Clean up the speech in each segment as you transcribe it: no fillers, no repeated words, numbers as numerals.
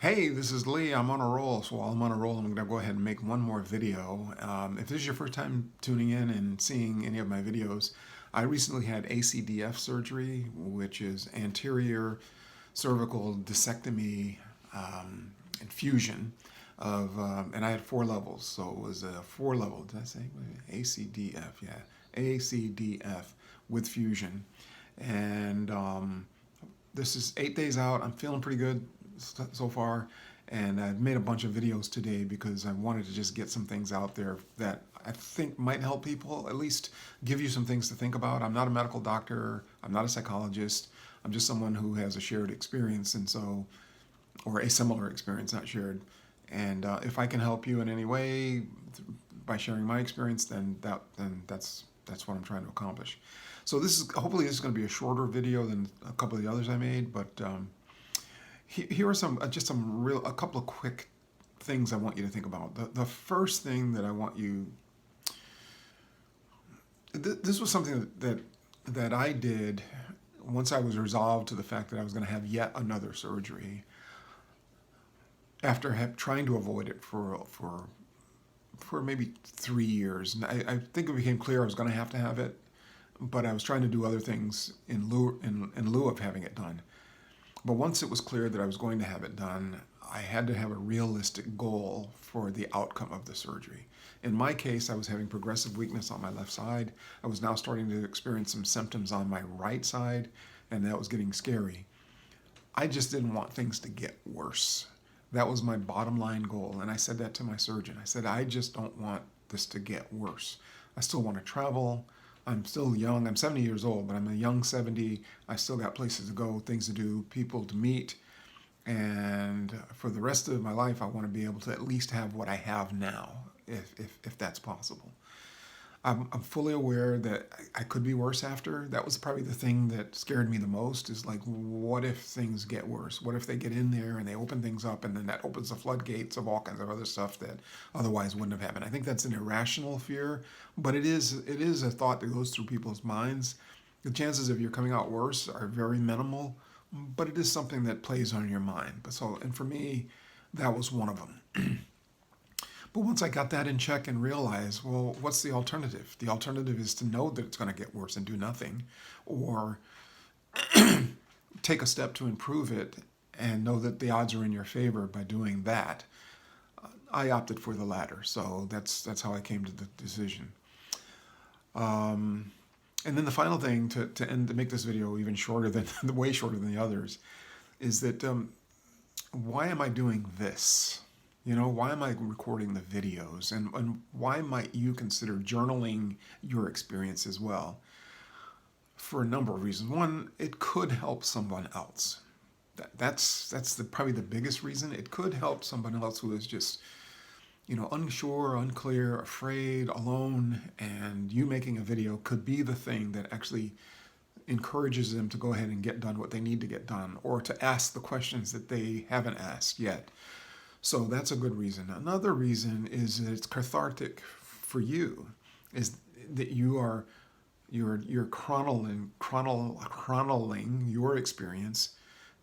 Hey, this is Lee. I'm on a roll. So while I'm on a roll, I'm going to go ahead and make one more video. If this is your first time tuning in and seeing any of my videos, I recently had ACDF surgery, which is anterior cervical discectomy and fusion and I had 4 levels. So it was a 4 level, did I say? ACDF, yeah. ACDF with fusion. And this is 8 days out. I'm feeling pretty good so far, and I've made a bunch of videos today because I wanted to just get some things out there that I think might help people, at least give you some things to think about. I'm not a medical doctor, I'm not a psychologist, I'm just someone who has a shared experience, and so, or a similar experience, not shared. And if I can help you in any way by sharing my experience, then that's what I'm trying to accomplish. So hopefully this is going to be a shorter video than a couple of the others I made, but here are a couple of quick things I want you to think about. The first thing that I want you, this was something that I did once I was resolved to the fact that I was going to have yet another surgery after trying to avoid it for maybe 3 years. And I think it became clear I was going to have it, but I was trying to do other things in lieu of having it done. But once it was clear that I was going to have it done, I had to have a realistic goal for the outcome of the surgery. In my case, I was having progressive weakness on my left side. I was now starting to experience some symptoms on my right side, and that was getting scary. I just didn't want things to get worse. That was my bottom line goal, and I said that to my surgeon. I said, I just don't want this to get worse. I still want to travel. I'm still young. I'm 70 years old, but I'm a young 70. I still got places to go, things to do, people to meet. And for the rest of my life, I want to be able to at least have what I have now, if that's possible. I'm fully aware that I could be worse after. That was probably the thing that scared me the most, is like, what if things get worse? What if they get in there and they open things up, and then that opens the floodgates of all kinds of other stuff that otherwise wouldn't have happened? I think that's an irrational fear, but it is a thought that goes through people's minds. The chances of you coming out worse are very minimal, but it is something that plays on your mind. And for me, that was one of them. But once I got that in check and realized, well, what's the alternative? The alternative is to know that it's going to get worse and do nothing, or take a step to improve it and know that the odds are in your favor by doing that. I opted for the latter, so that's how I came to the decision. And then the final thing to make this video even shorter than way shorter than the others, is that why am I doing this? Why am I recording the videos? And why might you consider journaling your experience as well? For a number of reasons. One, it could help someone else. That's probably the biggest reason. It could help someone else who is just, unsure, unclear, afraid, alone, and you making a video could be the thing that actually encourages them to go ahead and get done what they need to get done, or to ask the questions that they haven't asked yet. So that's a good reason. Another reason is that it's cathartic for you, is that you're chronicling your experience.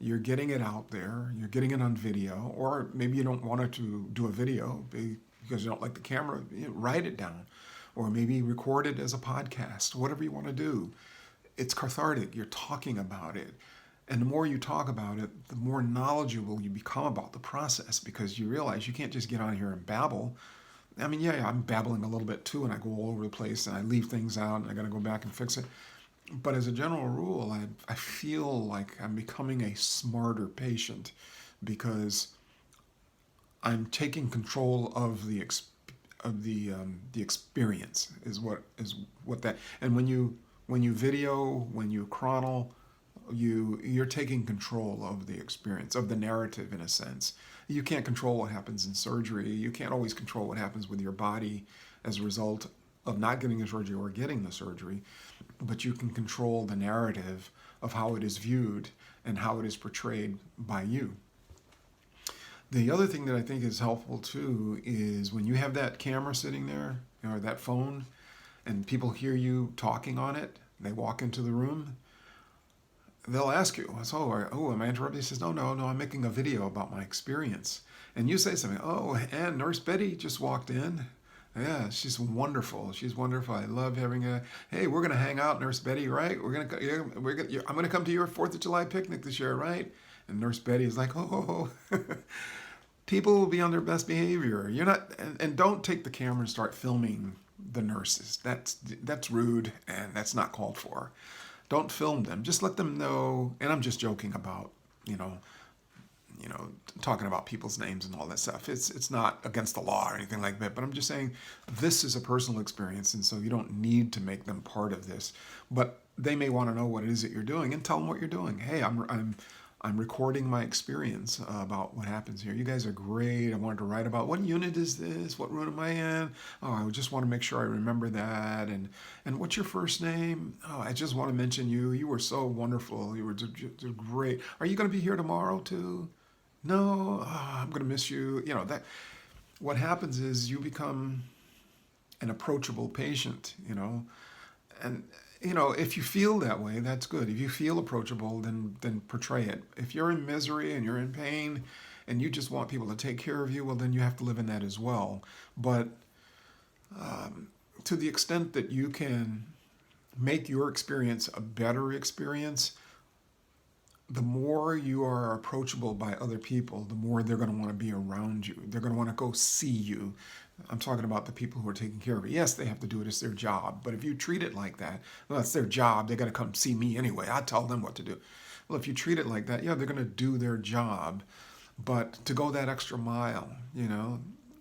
You're getting it out there. You're getting it on video, or maybe you don't want to do a video because you don't like the camera. Write it down, or maybe record it as a podcast. Whatever you want to do, it's cathartic. You're talking about it. And the more you talk about it, the more knowledgeable you become about the process, because you realize you can't just get on here and babble. I mean, yeah, I'm babbling a little bit too, and I go all over the place, and I leave things out, and I got to go back and fix it. But as a general rule, I feel like I'm becoming a smarter patient, because I'm taking control of the experience is what that. And when you video, when you chronicle, you're taking control of the experience, of the narrative, in a sense. You can't control what happens in surgery. You can't always control what happens with your body as a result of not getting the surgery or getting the surgery, but you can control the narrative of how it is viewed and how it is portrayed by you. The other thing that I think is helpful too is when you have that camera sitting there, or that phone, and people hear you talking on it, they walk into the room, they'll ask you, oh, am I interrupting? He says, no, no, no, I'm making a video about my experience. And you say something, oh, and Nurse Betty just walked in. Yeah, she's wonderful. She's wonderful. I love having hey, we're going to hang out, Nurse Betty, right? I'm going to come to your 4th of July picnic this year, right? And Nurse Betty is like, people will be on their best behavior. You're not, and don't take the camera and start filming the nurses. That's rude and that's not called for. Don't film them. Just let them know. And I'm just joking about, you know, talking about people's names and all that stuff. It's not against the law or anything like that. But I'm just saying this is a personal experience, and so you don't need to make them part of this. But they may want to know what it is that you're doing, and tell them what you're doing. Hey, I'm recording my experience about what happens here. You guys are great. I wanted to write about what unit is this? What room am I in? Oh, I just want to make sure I remember that. And what's your first name? Oh, I just want to mention you. You were so wonderful. You were great. Are you going to be here tomorrow too? No, I'm going to miss you. You know, that what happens is you become an approachable patient, and if you feel that way, that's good. If you feel approachable, then portray it. If you're in misery and you're in pain and you just want people to take care of you, well, then you have to live in that as well. But to the extent that you can make your experience a better experience, the more you are approachable by other people, the more they're going to want to be around you. They're going to want to go see you. I'm talking about the people who are taking care of it. Yes, they have to do it. It's their job. But if you treat it like that, well, it's their job. They got to come see me anyway. I tell them what to do. Well, if you treat it like that, yeah, they're going to do their job. But to go that extra mile,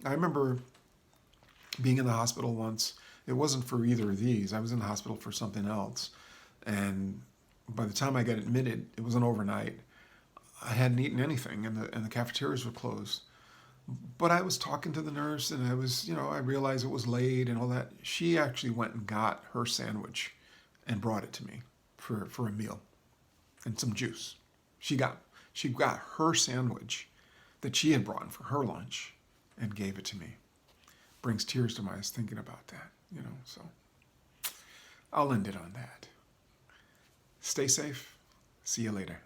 I remember being in the hospital once. It wasn't for either of these. I was in the hospital for something else. And by the time I got admitted, it was an overnight. I hadn't eaten anything, and the cafeterias were closed. But I was talking to the nurse, and I realized it was late and all that. She actually went and got her sandwich and brought it to me for a meal and some juice. She got her sandwich that she had brought for her lunch and gave it to me. Brings tears to my eyes thinking about that, so I'll end it on that. Stay safe. See you later.